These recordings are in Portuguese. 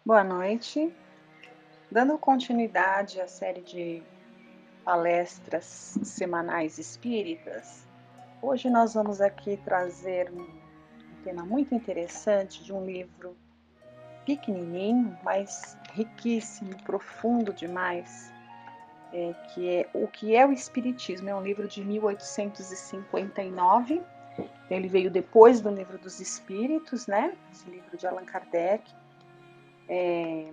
Boa noite. Dando continuidade à série de palestras semanais espíritas, hoje nós vamos aqui trazer um tema muito interessante de um livro pequenininho, mas riquíssimo, profundo demais, que é O que é o Espiritismo. É um livro de 1859. Ele veio depois do Livro dos Espíritos, né? Esse livro de Allan Kardec. É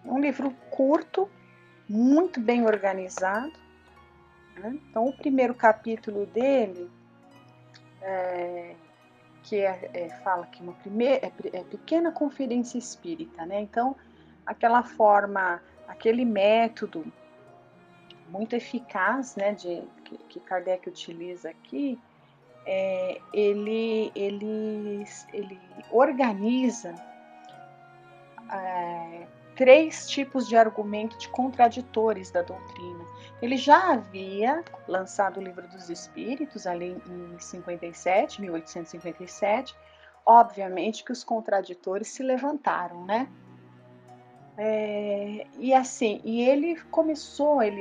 um livro curto, muito bem organizado, né? Então, o primeiro capítulo dele, fala que uma pequena conferência espírita, né? Então, aquela forma, aquele método muito eficaz, né, que Kardec utiliza aqui, ele organiza 3 tipos de argumentos contraditores da doutrina. Ele já havia lançado o Livro dos Espíritos, ali em 1857. Obviamente que os contraditores se levantaram, né? E ele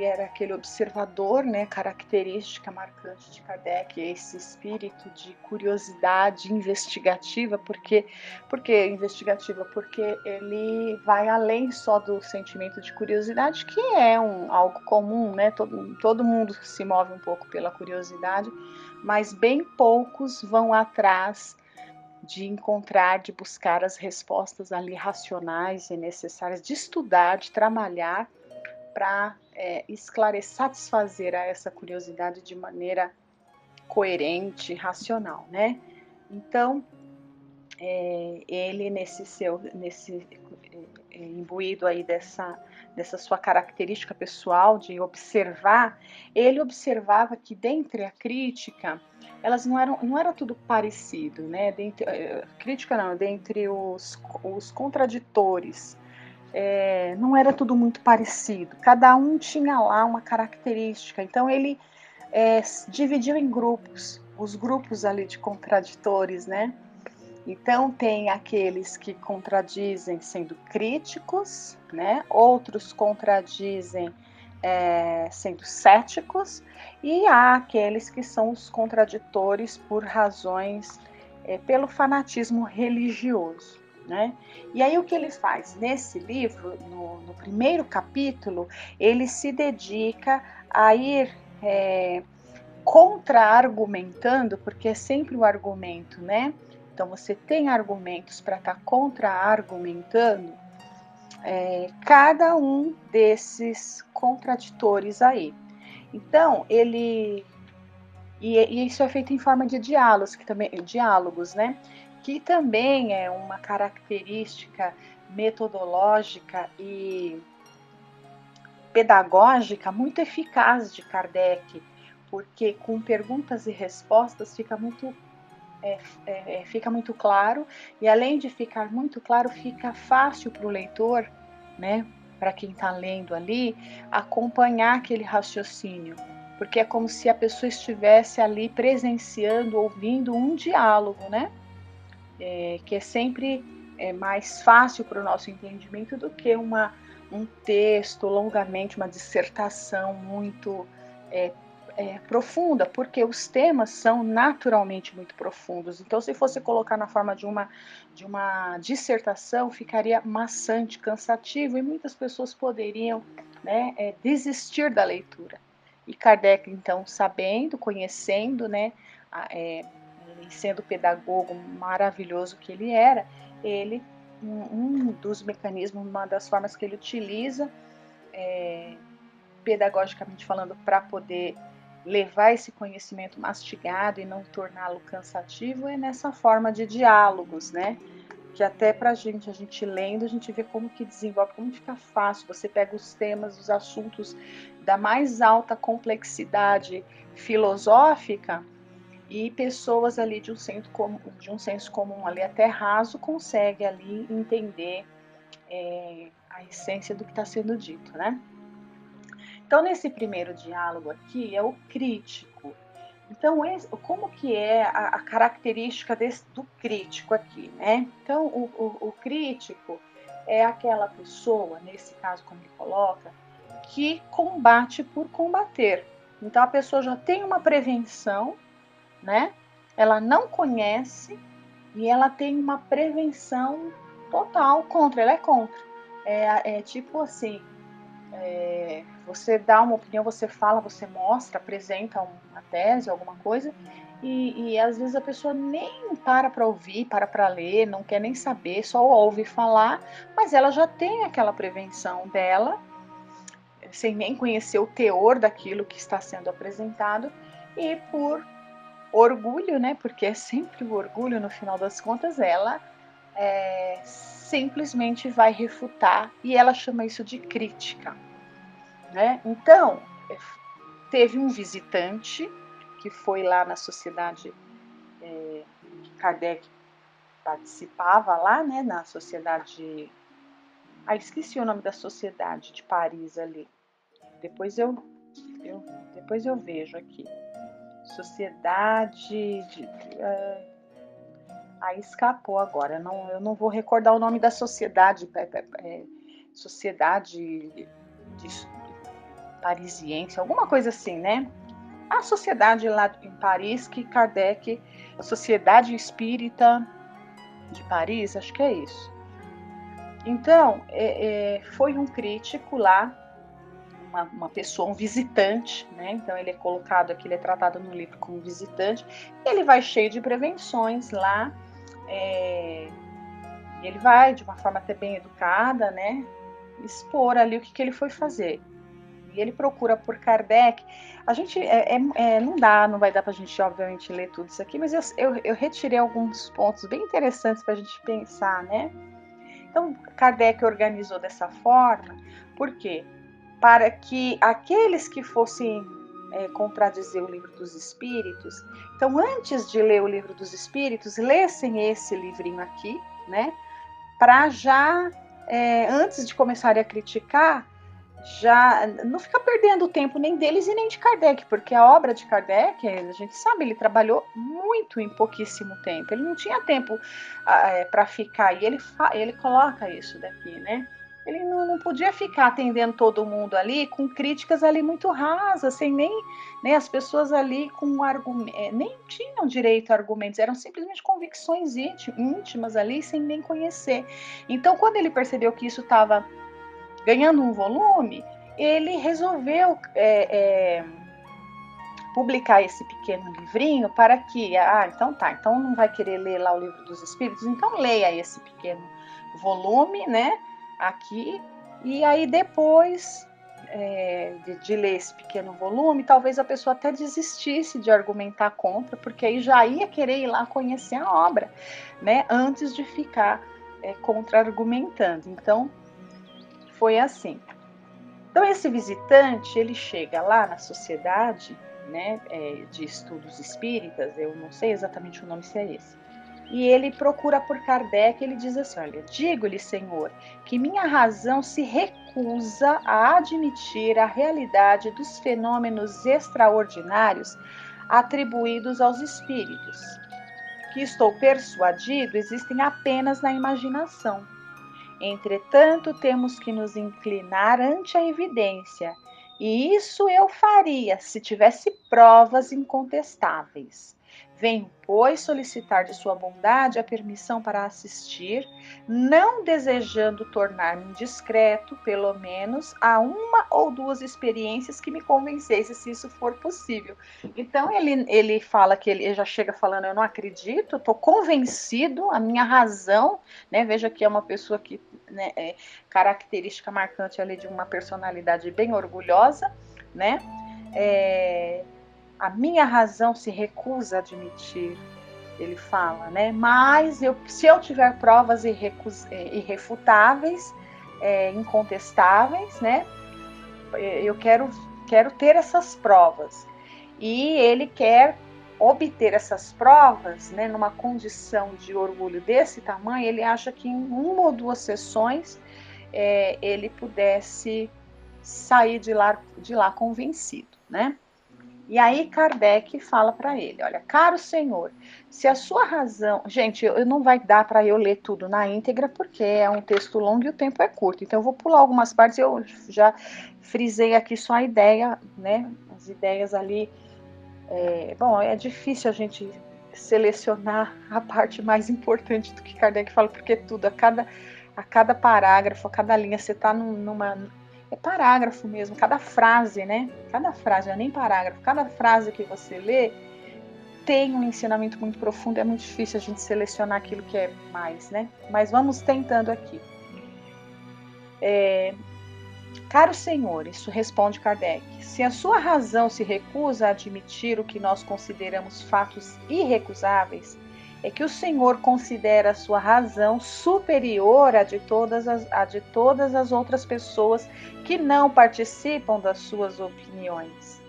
era aquele observador, né, característica marcante de Kardec, esse espírito de curiosidade investigativa. Porque investigativa? Porque ele vai além só do sentimento de curiosidade, que é algo comum, né? Todo mundo se move um pouco pela curiosidade, mas bem poucos vão atrás de encontrar, de buscar as respostas ali racionais e necessárias, de estudar, de trabalhar para esclarecer, satisfazer a essa curiosidade de maneira coerente, racional, né? Então, ele imbuído aí dessa sua característica pessoal de observar, ele observava que dentre a crítica, elas não era tudo parecido, né? Dentre os contraditores, não era tudo muito parecido. Cada um tinha lá uma característica. Então ele dividiu em grupos, os grupos ali de contraditores, né? Então tem aqueles que contradizem sendo críticos, né? Outros contradizem sendo céticos, e há aqueles que são os contraditores por razões, pelo fanatismo religioso, né? E aí o que ele faz? Nesse livro, no primeiro capítulo, ele se dedica a ir contra-argumentando, porque é sempre o argumento, né? Então você tem argumentos para estar contra-argumentando cada um desses contraditores aí. Então, e isso é feito em forma de diálogos, né? Que também é uma característica metodológica e pedagógica muito eficaz de Kardec, porque com perguntas e respostas fica muito claro, e além de ficar muito claro, fica fácil para o leitor, né, para quem está lendo ali, acompanhar aquele raciocínio, porque é como se a pessoa estivesse ali presenciando, ouvindo um diálogo, né, que é sempre mais fácil para o nosso entendimento do que um texto longamente, uma dissertação muito profunda, porque os temas são naturalmente muito profundos. Então, se fosse colocar na forma de uma dissertação, ficaria maçante, cansativo, e muitas pessoas poderiam, né, desistir da leitura. E Kardec, então, sabendo, conhecendo, né, e sendo o pedagogo maravilhoso que ele era, um dos mecanismos, uma das formas que ele utiliza, pedagogicamente falando, para poder levar esse conhecimento mastigado e não torná-lo cansativo, é nessa forma de diálogos, né? Que até pra gente, a gente lendo, a gente vê como que desenvolve, como fica fácil. Você pega os temas, os assuntos da mais alta complexidade filosófica, e pessoas ali de um senso comum ali até raso conseguem ali entender a essência do que está sendo dito, né? Então, nesse primeiro diálogo aqui, é o crítico. Então, como que é a característica do crítico aqui, né? Então, o crítico, é aquela pessoa, nesse caso como ele coloca, que combate por combater. Então a pessoa já tem uma prevenção, né? Ela não conhece e ela tem uma prevenção total contra, ela é contra. É tipo assim, você dá uma opinião, você fala, você mostra, apresenta uma tese, alguma coisa, e às vezes a pessoa nem para ouvir, para ler, não quer nem saber, só ouve falar, mas ela já tem aquela prevenção dela, sem nem conhecer o teor daquilo que está sendo apresentado, e por orgulho, né, porque é sempre o orgulho no final das contas, ela simplesmente vai refutar, e ela chama isso de crítica, né? Então, teve um visitante que foi lá na sociedade que Kardec participava lá, né, na sociedade, esqueci o nome da sociedade de Paris ali, depois eu vejo aqui, sociedade de, escapou agora, eu não vou recordar o nome da sociedade, sociedade de parisiense, alguma coisa assim, né? A sociedade lá em Paris que Kardec, a Sociedade Espírita de Paris, acho que é isso. Então, foi um crítico lá, uma pessoa, um visitante, né? Então ele é colocado aqui, ele é tratado no livro como visitante, e ele vai cheio de prevenções lá, e ele vai de uma forma até bem educada, né? Expor ali o que ele foi fazer. E ele procura por Kardec. A gente não vai dar para a gente, obviamente, ler tudo isso aqui, mas eu retirei alguns pontos bem interessantes para a gente pensar, né? Então, Kardec organizou dessa forma, por quê? Para que aqueles que fossem contradizer o Livro dos Espíritos, então, antes de ler o Livro dos Espíritos, lessem esse livrinho aqui, né? Para já, antes de começarem a criticar, já não ficar perdendo o tempo nem deles e nem de Kardec, porque a obra de Kardec, a gente sabe, ele trabalhou muito em pouquíssimo tempo, ele não tinha tempo para ficar, e ele coloca isso daqui, né? Ele não podia ficar atendendo todo mundo ali com críticas ali muito rasas, sem nem as pessoas ali com nem tinham direito a argumentos, eram simplesmente convicções íntimas ali, sem nem conhecer. Então, quando ele percebeu que isso estava ganhando um volume, ele resolveu publicar esse pequeno livrinho para que, então não vai querer ler lá o Livro dos Espíritos, então leia esse pequeno volume, né, aqui, e aí depois de ler esse pequeno volume, talvez a pessoa até desistisse de argumentar contra, porque aí já ia querer ir lá conhecer a obra, né, antes de ficar contra-argumentando. Então, foi assim. Então, esse visitante, ele chega lá na sociedade, né, de estudos espíritas, eu não sei exatamente o nome se é esse, e ele procura por Kardec, ele diz assim, olha, digo-lhe, Senhor, que minha razão se recusa a admitir a realidade dos fenômenos extraordinários atribuídos aos espíritos, que estou persuadido existem apenas na imaginação. Entretanto, temos que nos inclinar ante a evidência, e isso eu faria se tivesse provas incontestáveis. Venho, pois, solicitar de sua bondade a permissão para assistir, não desejando tornar-me indiscreto, pelo menos, a uma ou duas experiências que me convencesse, se isso for possível. Então, ele fala que ele já chega falando, eu não acredito, estou convencido, a minha razão, né? Veja que é uma pessoa que, né, característica marcante ali de uma personalidade bem orgulhosa, né? A minha razão se recusa a admitir, ele fala, né? Mas se eu tiver provas irrefutáveis, incontestáveis, né? Eu quero ter essas provas. E ele quer obter essas provas, né, numa condição de orgulho desse tamanho, ele acha que em uma ou duas sessões ele pudesse sair de lá convencido, né? E aí Kardec fala para ele, olha, caro senhor, se a sua razão... Gente, não vai dar para eu ler tudo na íntegra, porque é um texto longo e o tempo é curto. Então eu vou pular algumas partes, eu já frisei aqui só a ideia, né? As ideias ali... bom, é difícil a gente selecionar a parte mais importante do que Kardec fala, porque tudo, a cada parágrafo, a cada linha, você está numa... É parágrafo mesmo, cada frase, né? Cada frase, não é nem parágrafo, cada frase que você lê tem um ensinamento muito profundo, é muito difícil a gente selecionar aquilo que é mais, né? Mas vamos tentando aqui. Caro senhor, isso responde Kardec, se a sua razão se recusa a admitir o que nós consideramos fatos irrecusáveis, é que o Senhor considera a sua razão superior à de todas as outras pessoas que não participam das suas opiniões.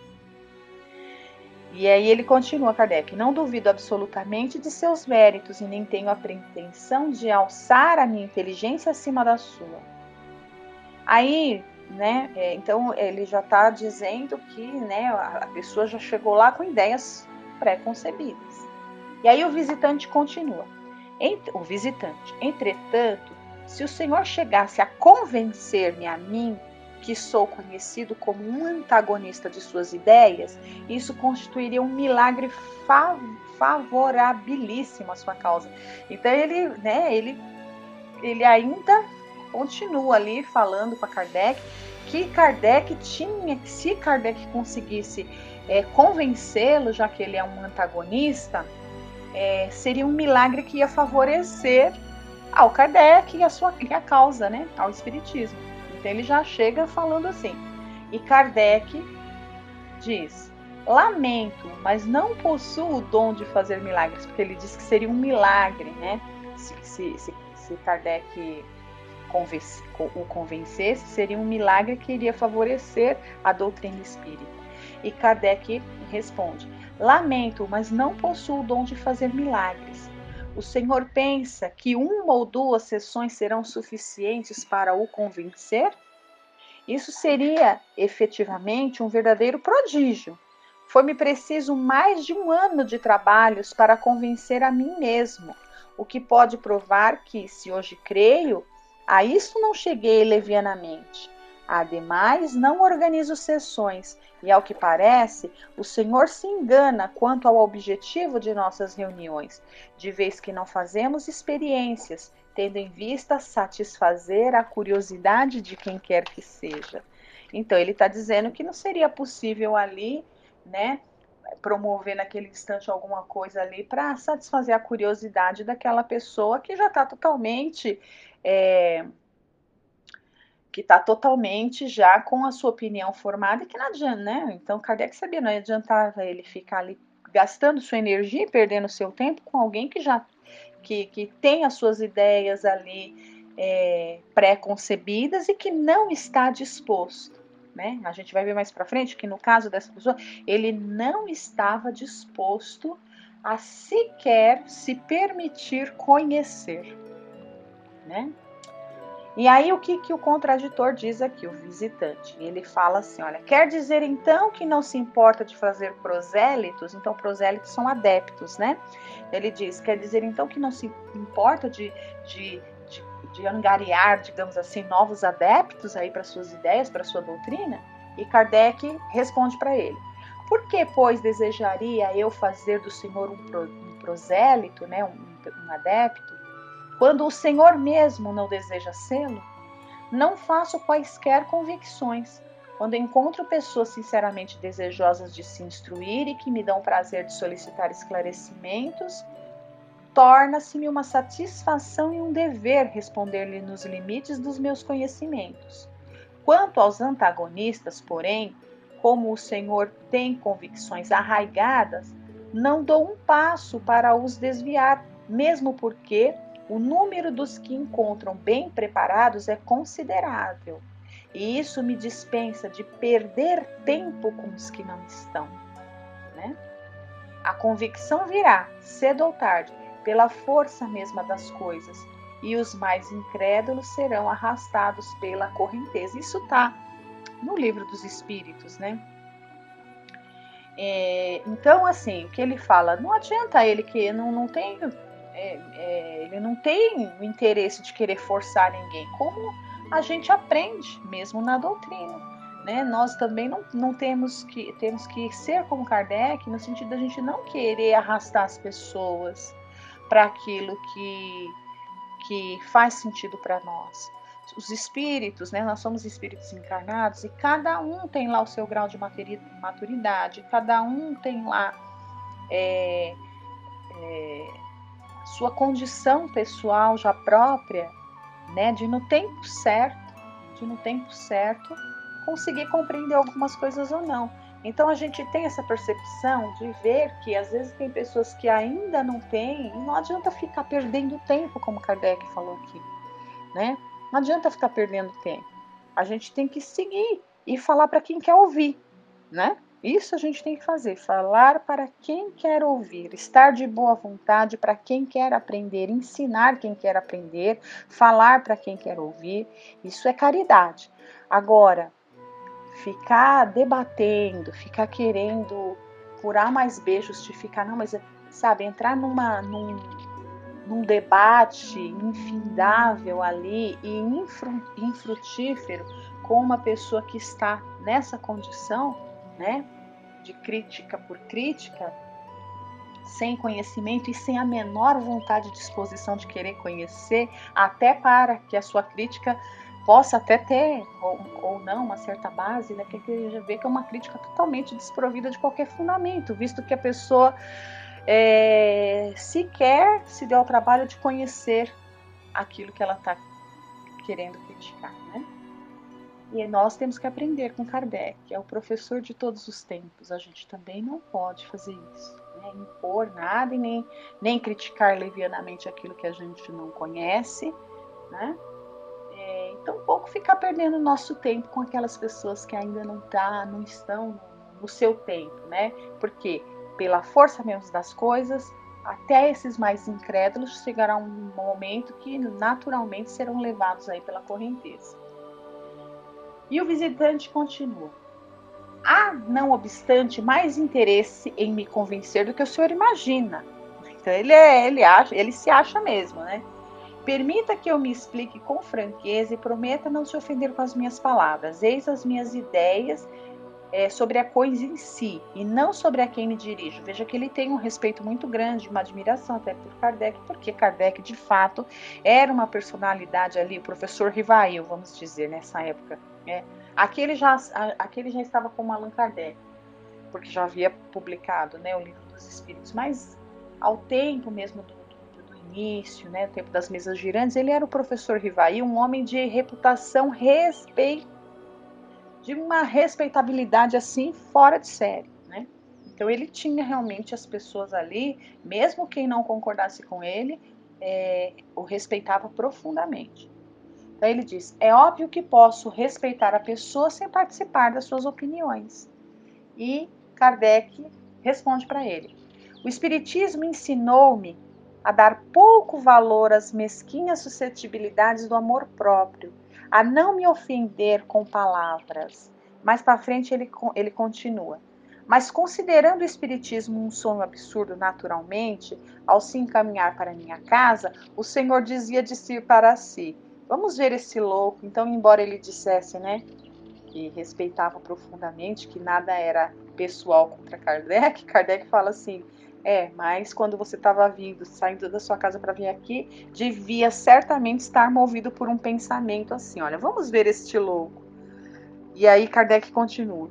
E aí ele continua, Kardec, não duvido absolutamente de seus méritos e nem tenho a pretensão de alçar a minha inteligência acima da sua. Aí, né, então ele já está dizendo que, né, a pessoa já chegou lá com ideias pré-concebidas. E aí o visitante continua. O visitante, entretanto, se o Senhor chegasse a convencer-me a mim, que sou conhecido como um antagonista de suas ideias, isso constituiria um milagre favorabilíssimo à sua causa. Então ele ainda continua ali falando para Kardec que Kardec tinha, se Kardec conseguisse convencê-lo, já que ele é um antagonista, seria um milagre que ia favorecer ao Kardec e a causa, né, ao espiritismo. Então ele já chega falando assim. E Kardec diz: lamento, mas não possuo o dom de fazer milagres, porque ele diz que seria um milagre, né, se Kardec o convencesse, seria um milagre que iria favorecer a doutrina espírita. E Kardec responde: lamento, mas não possuo o dom de fazer milagres. O Senhor pensa que uma ou duas sessões serão suficientes para o convencer? Isso seria efetivamente um verdadeiro prodígio. Foi-me preciso mais de 1 ano de trabalhos para convencer a mim mesmo, o que pode provar que, se hoje creio, a isso não cheguei levianamente. Ademais, não organizo sessões e, ao que parece, o Senhor se engana quanto ao objetivo de nossas reuniões, de vez que não fazemos experiências, tendo em vista satisfazer a curiosidade de quem quer que seja. Então, ele está dizendo que não seria possível ali, né, promover naquele instante alguma coisa ali para satisfazer a curiosidade daquela pessoa que já está totalmente... que está totalmente já com a sua opinião formada e que não adianta, né? Então Kardec sabia, não adiantava ele ficar ali gastando sua energia e perdendo seu tempo com alguém que já que tem as suas ideias ali pré-concebidas e que não está disposto, né? A gente vai ver mais para frente que no caso dessa pessoa, ele não estava disposto a sequer se permitir conhecer, né? E aí o que o contraditor diz aqui, o visitante? Ele fala assim, olha, quer dizer então que não se importa de fazer prosélitos? Então prosélitos são adeptos, né? Ele diz, quer dizer então que não se importa de angariar, digamos assim, novos adeptos aí para suas ideias, para sua doutrina? E Kardec responde para ele, por que, pois, desejaria eu fazer do Senhor um prosélito, né, um adepto, quando o Senhor mesmo não deseja sê-lo? Não faço quaisquer convicções. Quando encontro pessoas sinceramente desejosas de se instruir e que me dão prazer de solicitar esclarecimentos, torna-se-me uma satisfação e um dever responder-lhe nos limites dos meus conhecimentos. Quanto aos antagonistas, porém, como o Senhor tem convicções arraigadas, não dou um passo para os desviar, mesmo porque o número dos que encontram bem preparados é considerável, e isso me dispensa de perder tempo com os que não estão, né? A convicção virá, cedo ou tarde, pela força mesma das coisas, e os mais incrédulos serão arrastados pela correnteza. Isso está no Livro dos Espíritos, né? Então, assim, o que ele fala, não adianta ele que não tem, ele não tem o interesse de querer forçar ninguém, como a gente aprende mesmo na doutrina, né? Nós também não temos que ser como Kardec, no sentido da gente não querer arrastar as pessoas para aquilo que faz sentido para nós. Os espíritos, né? Nós somos espíritos encarnados e cada um tem lá o seu grau de maturidade, cada um tem lá sua condição pessoal já própria, né? De no tempo certo, conseguir compreender algumas coisas ou não. Então a gente tem essa percepção de ver que às vezes tem pessoas que ainda não têm, e não adianta ficar perdendo tempo, como Kardec falou aqui, né? Não adianta ficar perdendo tempo. A gente tem que seguir e falar para quem quer ouvir, né? Isso a gente tem que fazer, falar para quem quer ouvir, estar de boa vontade para quem quer aprender, ensinar quem quer aprender, falar para quem quer ouvir. Isso é caridade. Agora, ficar debatendo, ficar querendo furar mais beijos, justificar, não, mas sabe, entrar num debate infindável ali e infrutífero com uma pessoa que está nessa condição, né, de crítica por crítica, sem conhecimento e sem a menor vontade e disposição de querer conhecer, até para que a sua crítica possa até ter ou não uma certa base, né, que já vê que é uma crítica totalmente desprovida de qualquer fundamento, visto que a pessoa sequer se deu ao trabalho de conhecer aquilo que ela está querendo criticar, né? E nós temos que aprender com Kardec, que é o professor de todos os tempos. A gente também não pode fazer isso, né? Impor nada e nem criticar levianamente aquilo que a gente não conhece, né? Então, pouco ficar perdendo nosso tempo com aquelas pessoas que ainda não estão no seu tempo, né? Porque pela força mesmo das coisas, até esses mais incrédulos chegará um momento que naturalmente serão levados aí pela correnteza. E o visitante continua. Há, não obstante, mais interesse em me convencer do que o senhor imagina. Então ele se acha mesmo, né? Permita que eu me explique com franqueza e prometa não se ofender com as minhas palavras. Eis as minhas ideias sobre a coisa em si e não sobre a quem me dirijo. Veja que ele tem um respeito muito grande, uma admiração até por Kardec, porque Kardec de fato era uma personalidade ali, o professor Rivail, vamos dizer, nessa época. Aqui ele já estava como Allan Kardec, porque já havia publicado, né, o Livro dos Espíritos, mas ao tempo mesmo do início, né, o tempo das mesas girantes, ele era o professor Rivail, um homem de reputação de uma respeitabilidade assim fora de série, né? Então ele tinha realmente as pessoas ali, mesmo quem não concordasse com ele, o respeitava profundamente. Então ele diz: é óbvio que posso respeitar a pessoa sem participar das suas opiniões. E Kardec responde para ele: o Espiritismo ensinou-me a dar pouco valor às mesquinhas suscetibilidades do amor próprio, a não me ofender com palavras. Mais para frente ele continua. Mas considerando o Espiritismo um sonho absurdo naturalmente, ao se encaminhar para minha casa, o Senhor dizia de si para si: vamos ver esse louco. Então, embora ele dissesse, né, que respeitava profundamente, que nada era pessoal contra Kardec, Kardec fala assim: mas quando você estava saindo da sua casa para vir aqui, devia certamente estar movido por um pensamento assim: olha, vamos ver este louco. E aí Kardec continua: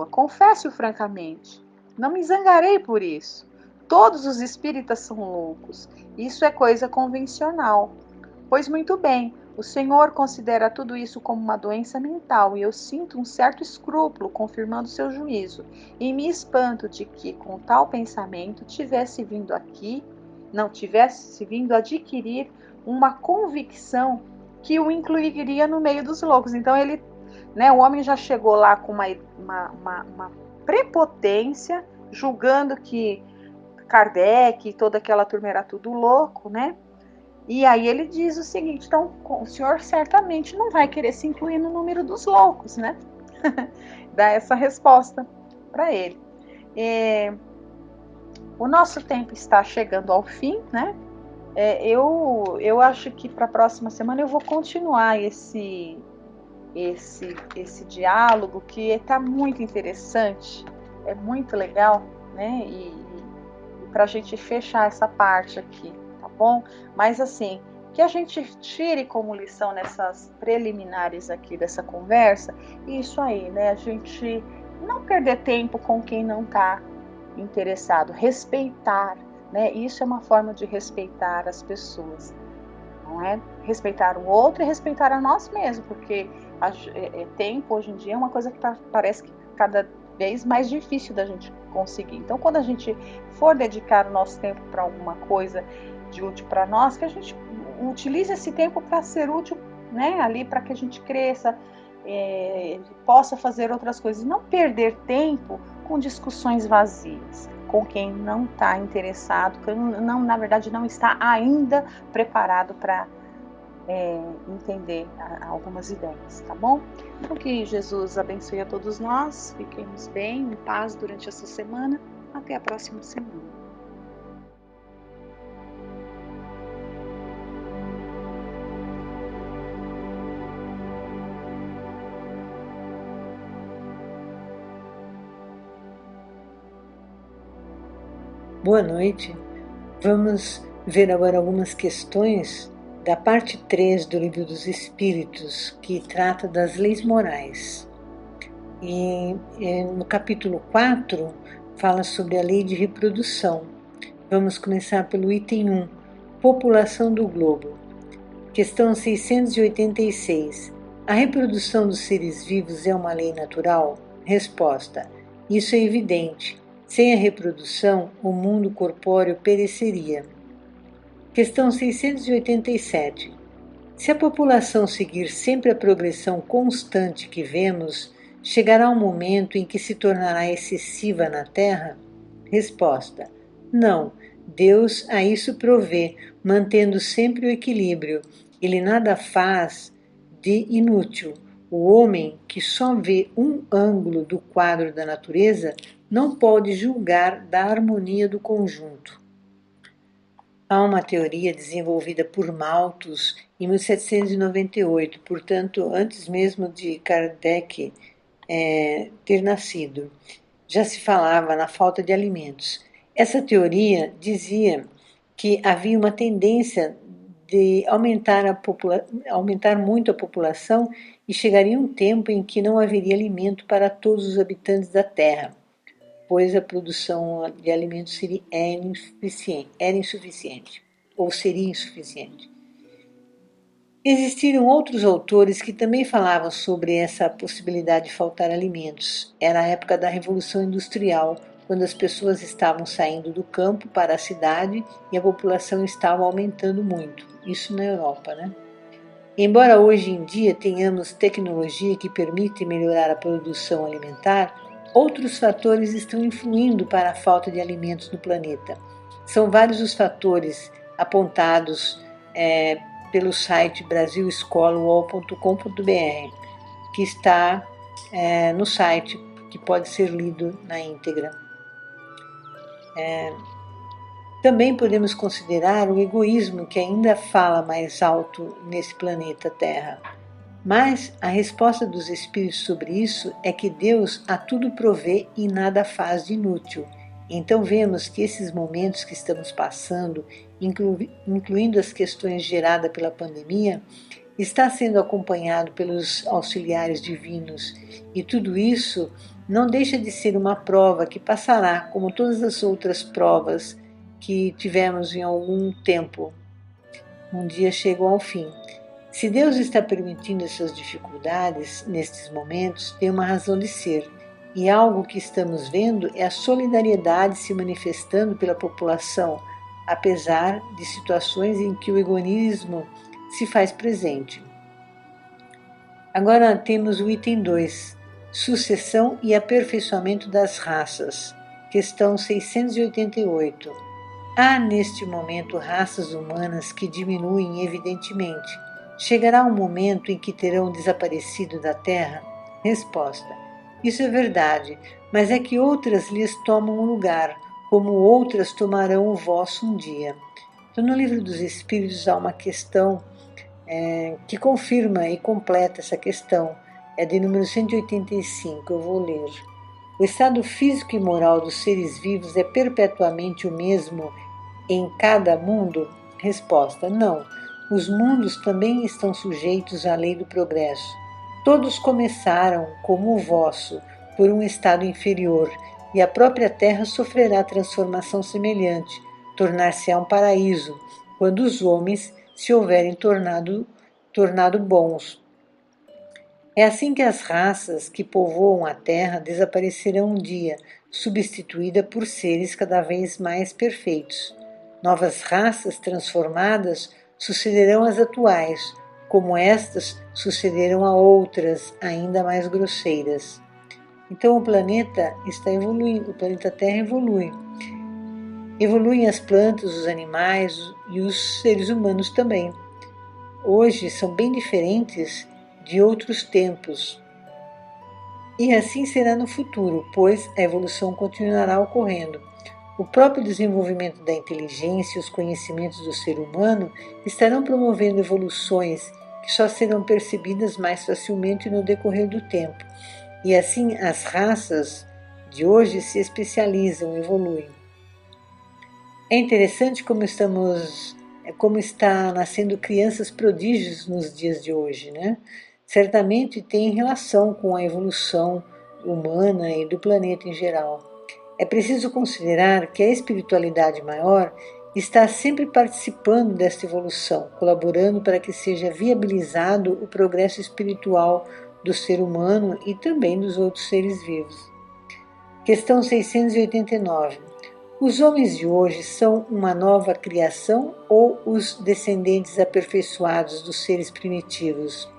confesso francamente, não me zangarei por isso. Todos os espíritas são loucos. Isso é coisa convencional. Pois muito bem, o Senhor considera tudo isso como uma doença mental e eu sinto um certo escrúpulo confirmando seu juízo e me espanto de que com tal pensamento não tivesse vindo adquirir uma convicção que o incluiria no meio dos loucos. Então ele, né, o homem já chegou lá com uma prepotência, julgando que Kardec e toda aquela turma era tudo louco, né? E aí ele diz o seguinte: então o senhor certamente não vai querer se incluir no número dos loucos, né? Dá essa resposta para ele. O nosso tempo está chegando ao fim, né? Eu acho que para a próxima semana eu vou continuar esse diálogo, que está muito interessante, é muito legal, né? E para a gente fechar essa parte aqui, tá bom? Mas assim, que a gente tire como lição nessas preliminares aqui dessa conversa, isso aí, né? A gente não perder tempo com quem não está interessado, respeitar, né? Isso é uma forma de respeitar as pessoas, não é? Respeitar o outro e respeitar a nós mesmos, porque tempo hoje em dia é uma coisa que parece que cada vez mais difícil da gente conseguir. Então, quando a gente for dedicar o nosso tempo para alguma coisa de útil para nós, que a gente utilize esse tempo para ser útil, né? Ali para que a gente cresça, possa fazer outras coisas, não perder tempo com discussões vazias, com quem não está interessado, que não, na verdade, não está ainda preparado para entender algumas ideias, tá bom? Então, que Jesus abençoe a todos nós, fiquemos bem, em paz durante essa semana, até a próxima semana. Boa noite. Vamos ver agora algumas questões da parte 3 do Livro dos Espíritos, que trata das leis morais. E no capítulo 4 fala sobre a lei de reprodução. Vamos começar pelo item 1, população do globo. Questão 686. A reprodução dos seres vivos é uma lei natural? Resposta: isso é evidente. Sem a reprodução, o mundo corpóreo pereceria. Questão 687. Se a população seguir sempre a progressão constante que vemos, chegará um momento em que se tornará excessiva na Terra? Resposta: não. Deus a isso provê, mantendo sempre o equilíbrio. Ele nada faz de inútil. O homem, que só vê um ângulo do quadro da natureza, não pode julgar da harmonia do conjunto. Há uma teoria desenvolvida por Malthus em 1798, portanto, antes mesmo de Kardec ter nascido. Já se falava na falta de alimentos. Essa teoria dizia que havia uma tendência de aumentar muito a população e chegaria um tempo em que não haveria alimento para todos os habitantes da Terra, pois a produção de alimentos era insuficiente, ou seria insuficiente. Existiram outros autores que também falavam sobre essa possibilidade de faltar alimentos. Era a época da Revolução Industrial, quando as pessoas estavam saindo do campo para a cidade e a população estava aumentando muito. Isso na Europa, né? Embora hoje em dia tenhamos tecnologia que permite melhorar a produção alimentar, outros fatores estão influindo para a falta de alimentos no planeta. São vários os apontados pelo site brasilescolawall.com.br, que está no site, que pode ser lido na íntegra. Também podemos considerar o egoísmo, que ainda fala mais alto nesse planeta Terra. Mas a resposta dos espíritos sobre isso é que Deus a tudo provê e nada faz de inútil. Então vemos que esses momentos que estamos passando, incluindo as questões geradas pela pandemia, está sendo acompanhado pelos auxiliares divinos, e tudo isso não deixa de ser uma prova que passará, como todas as outras provas que tivemos em algum tempo. Um dia chegam ao fim. Se Deus está permitindo essas dificuldades nestes momentos, tem uma razão de ser. E algo que estamos vendo é a solidariedade se manifestando pela população, apesar de situações em que o egoísmo se faz presente. Agora temos o item 2, sucessão e aperfeiçoamento das raças. Questão 688. Há neste momento raças humanas que diminuem evidentemente. Chegará um momento em que terão desaparecido da Terra? Resposta: isso é verdade, mas é que outras lhes tomam o lugar, como outras tomarão o vosso um dia. Então, no Livro dos Espíritos há uma questão que confirma e completa essa questão. É de número 185, eu vou ler. O estado físico e moral dos seres vivos é perpetuamente o mesmo em cada mundo? Resposta: não. Os mundos também estão sujeitos à lei do progresso. Todos começaram, como o vosso, por um estado inferior, e a própria Terra sofrerá transformação semelhante, tornar-se-á um paraíso, quando os homens se houverem tornado bons. É assim que as raças que povoam a Terra desaparecerão um dia, substituída por seres cada vez mais perfeitos. Novas raças transformadas sucederão às atuais, como estas sucederam a outras ainda mais grosseiras. Então o planeta está evoluindo, o planeta Terra evolui. Evoluem as plantas, os animais e os seres humanos também. Hoje são bem diferentes de outros tempos. E assim será no futuro, pois a evolução continuará ocorrendo. O próprio desenvolvimento da inteligência e os conhecimentos do ser humano estarão promovendo evoluções que só serão percebidas mais facilmente no decorrer do tempo. E assim as raças de hoje se especializam, evoluem. É interessante como está nascendo crianças prodígios nos dias de hoje, né? Certamente tem relação com a evolução humana e do planeta em geral. É preciso considerar que a espiritualidade maior está sempre participando desta evolução, colaborando para que seja viabilizado o progresso espiritual do ser humano e também dos outros seres vivos. Questão 689. Os homens de hoje são uma nova criação ou os descendentes aperfeiçoados dos seres primitivos?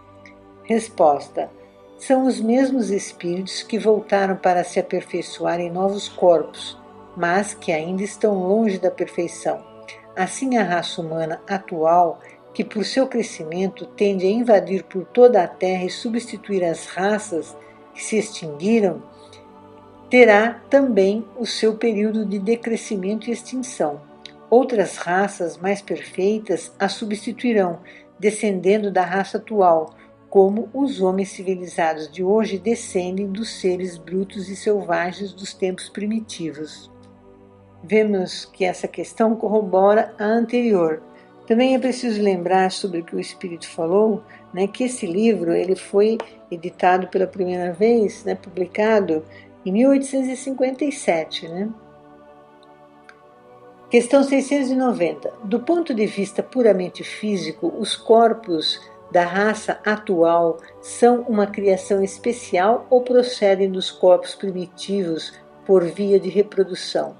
Resposta: são os mesmos espíritos que voltaram para se aperfeiçoar em novos corpos, mas que ainda estão longe da perfeição. Assim, a raça humana atual, que por seu crescimento tende a invadir por toda a Terra e substituir as raças que se extinguiram, terá também o seu período de decrescimento e extinção. Outras raças mais perfeitas a substituirão, descendendo da raça atual, como os homens civilizados de hoje descendem dos seres brutos e selvagens dos tempos primitivos. Vemos que essa questão corrobora a anterior. Também é preciso lembrar sobre o que o Espírito falou, que esse livro ele foi editado pela primeira vez, publicado em 1857. Questão 690. Do ponto de vista puramente físico, os corpos da raça atual são uma criação especial ou procedem dos corpos primitivos por via de reprodução?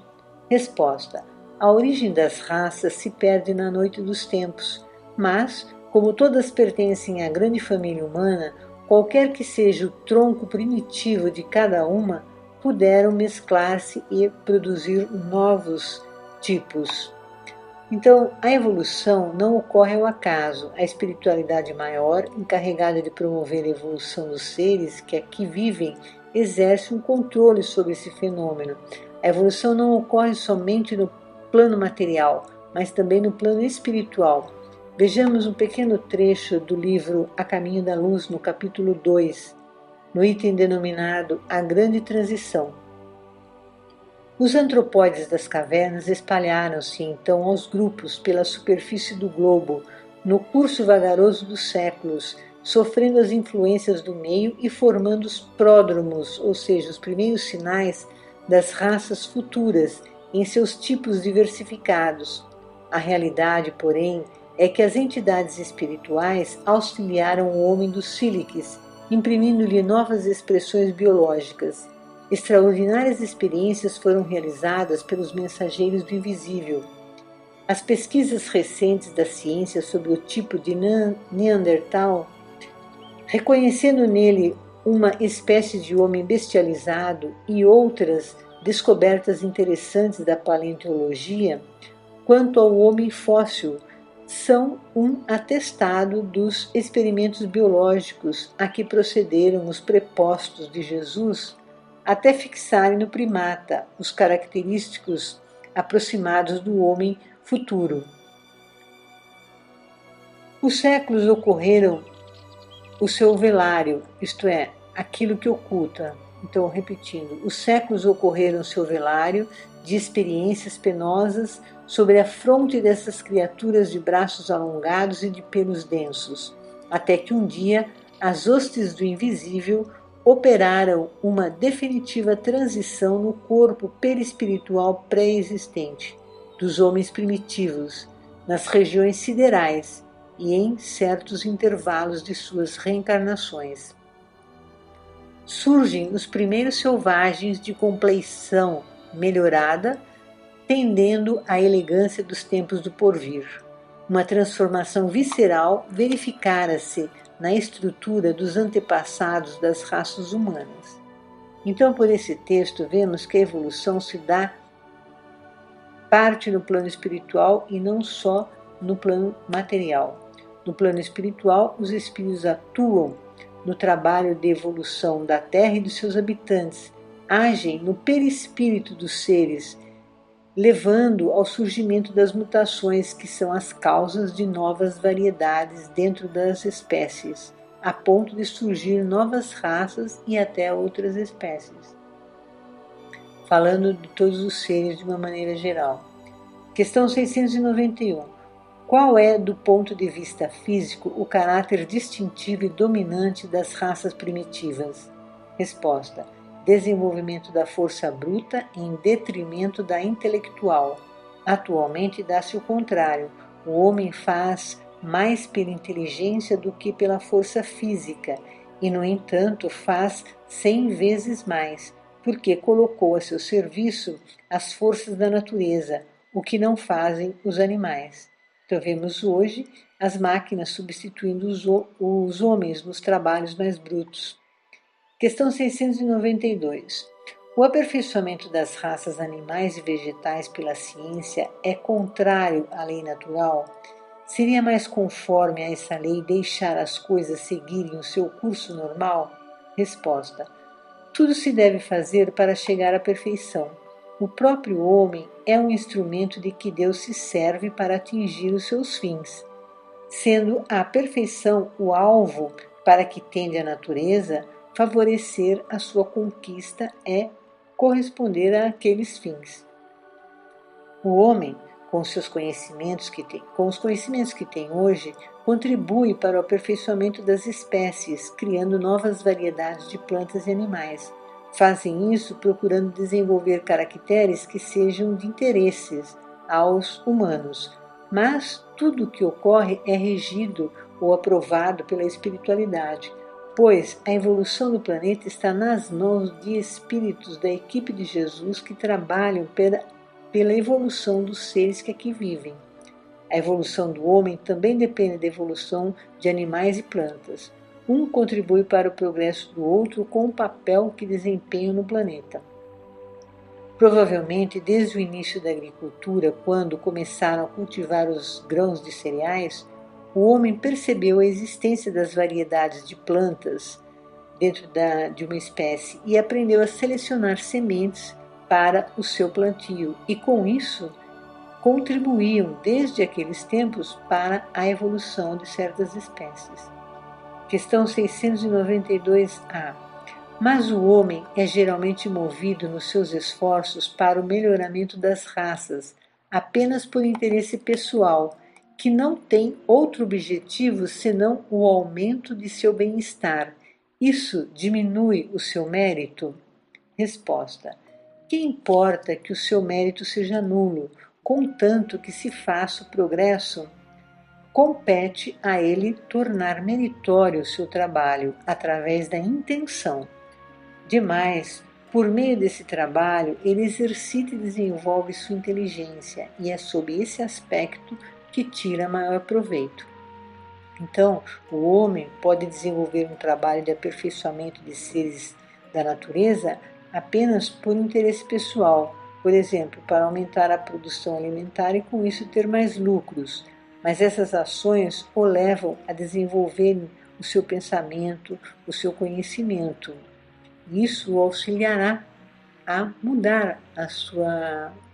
Resposta: a origem das raças se perde na noite dos tempos, mas, como todas pertencem à grande família humana, qualquer que seja o tronco primitivo de cada uma, puderam mesclar-se e produzir novos tipos. Então, a evolução não ocorre ao acaso. A espiritualidade maior, encarregada de promover a evolução dos seres que aqui vivem, exerce um controle sobre esse fenômeno. A evolução não ocorre somente no plano material, mas também no plano espiritual. Vejamos um pequeno trecho do livro A Caminho da Luz, no capítulo 2, no item denominado A Grande Transição. Os antropóides das cavernas espalharam-se então aos grupos pela superfície do globo, no curso vagaroso dos séculos, sofrendo as influências do meio e formando os pródromos, ou seja, os primeiros sinais das raças futuras, em seus tipos diversificados. A realidade, porém, é que as entidades espirituais auxiliaram o homem dos síliques, imprimindo-lhe novas expressões biológicas. Extraordinárias experiências foram realizadas pelos mensageiros do invisível. As pesquisas recentes da ciência sobre o tipo de Neandertal, reconhecendo nele uma espécie de homem bestializado e outras descobertas interessantes da paleontologia, quanto ao homem fóssil, são um atestado dos experimentos biológicos a que procederam os prepostos de Jesus até fixarem no primata os característicos aproximados do homem futuro. Os séculos ocorreram o seu velário, isto é, aquilo que oculta. Então, repetindo, os séculos ocorreram o seu velário de experiências penosas sobre a fronte dessas criaturas de braços alongados e de pelos densos, até que um dia as hostes do invisível operaram uma definitiva transição no corpo perispiritual pré-existente dos homens primitivos, nas regiões siderais e em certos intervalos de suas reencarnações. Surgem os primeiros selvagens de compleição melhorada, tendendo à elegância dos tempos do porvir. Uma transformação visceral verificara-se na estrutura dos antepassados das raças humanas. Então, por esse texto, vemos que a evolução se dá parte no plano espiritual e não só no plano material. No plano espiritual, os espíritos atuam no trabalho de evolução da Terra e dos seus habitantes, agem no perispírito dos seres, levando ao surgimento das mutações que são as causas de novas variedades dentro das espécies, a ponto de surgir novas raças e até outras espécies. Falando de todos os seres de uma maneira geral. Questão 691. Qual é, do ponto de vista físico, o caráter distintivo e dominante das raças primitivas? Resposta: desenvolvimento da força bruta em detrimento da intelectual. Atualmente dá-se o contrário. O homem faz mais pela inteligência do que pela força física e, no entanto, faz 100 vezes mais, porque colocou a seu serviço as forças da natureza, o que não fazem os animais. Então, vemos hoje as máquinas substituindo os homens nos trabalhos mais brutos. Questão 692. O aperfeiçoamento das raças animais e vegetais pela ciência é contrário à lei natural? Seria mais conforme a essa lei deixar as coisas seguirem o seu curso normal? Resposta: tudo se deve fazer para chegar à perfeição. O próprio homem é um instrumento de que Deus se serve para atingir os seus fins. Sendo a perfeição o alvo para que tende a natureza, favorecer a sua conquista é corresponder àqueles fins. O homem, com os conhecimentos que tem hoje, contribui para o aperfeiçoamento das espécies, criando novas variedades de plantas e animais. Fazem isso procurando desenvolver caracteres que sejam de interesses aos humanos, mas tudo o que ocorre é regido ou aprovado pela espiritualidade, pois a evolução do planeta está nas mãos de espíritos da equipe de Jesus que trabalham pela evolução dos seres que aqui vivem. A evolução do homem também depende da evolução de animais e plantas. Um contribui para o progresso do outro com o papel que desempenham no planeta. Provavelmente, desde o início da agricultura, quando começaram a cultivar os grãos de cereais, o homem percebeu a existência das variedades de plantas dentro de uma espécie e aprendeu a selecionar sementes para o seu plantio e, com isso, contribuíam desde aqueles tempos para a evolução de certas espécies. Questão 692A. Mas o homem é geralmente movido nos seus esforços para o melhoramento das raças apenas por interesse pessoal, que não tem outro objetivo senão o aumento de seu bem-estar. Isso diminui o seu mérito? Resposta: que importa que o seu mérito seja nulo, contanto que se faça o progresso? Compete a ele tornar meritório o seu trabalho através da intenção. Demais, por meio desse trabalho, ele exercita e desenvolve sua inteligência, e é sob esse aspecto que tira maior proveito. Então, o homem pode desenvolver um trabalho de aperfeiçoamento de seres da natureza apenas por interesse pessoal, por exemplo, para aumentar a produção alimentar e com isso ter mais lucros, mas essas ações o levam a desenvolver o seu pensamento, o seu conhecimento. Isso o auxiliará a mudar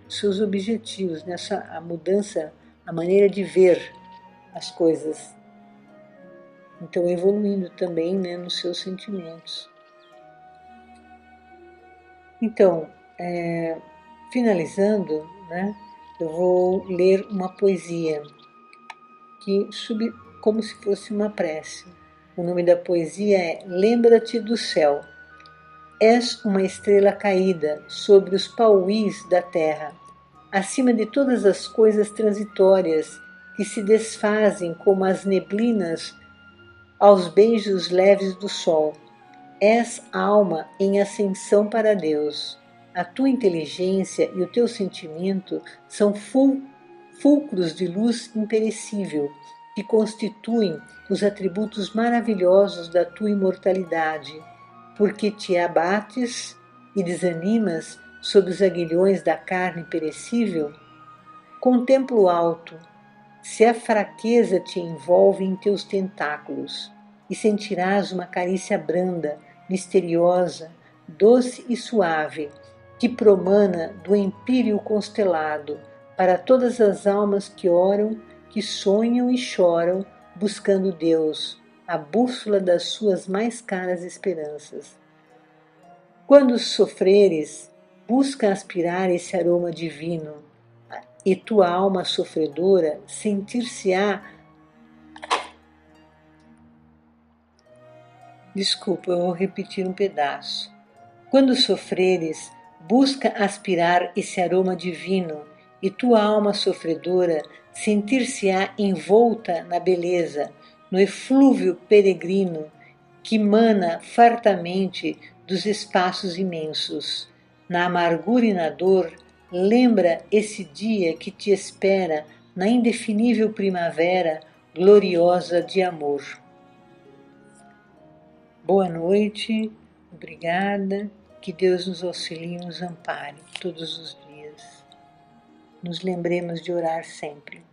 seus objetivos, né? A mudança, a maneira de ver as coisas. Então, evoluindo também, né, nos seus sentimentos. Então, finalizando, né, eu vou ler uma poesia como se fosse uma prece. O nome da poesia é Lembra-te do Céu. És uma estrela caída sobre os pauís da terra, acima de todas as coisas transitórias que se desfazem como as neblinas aos beijos leves do sol. És alma em ascensão para Deus. A tua inteligência e o teu sentimento são fulcros de luz imperecível, que constituem os atributos maravilhosos da tua imortalidade, porque te abates e desanimas sob os aguilhões da carne perecível. Contempla o alto, se a fraqueza te envolve em teus tentáculos, e sentirás uma carícia branda, misteriosa, doce e suave, que promana do empíreo constelado para todas as almas que oram, que sonham e choram, buscando Deus, a bússola das suas mais caras esperanças. Quando sofreres, busca aspirar esse aroma divino, e tua alma sofredora sentir-se-á. Desculpa, eu vou repetir um pedaço. Quando sofreres, busca aspirar esse aroma divino, e tua alma sofredora sentir-se-á envolta na beleza, no eflúvio peregrino que mana fartamente dos espaços imensos. Na amargura e na dor, lembra esse dia que te espera na indefinível primavera gloriosa de amor. Boa noite, obrigada, que Deus nos auxilie e nos ampare todos os dias. Nos lembremos de orar sempre.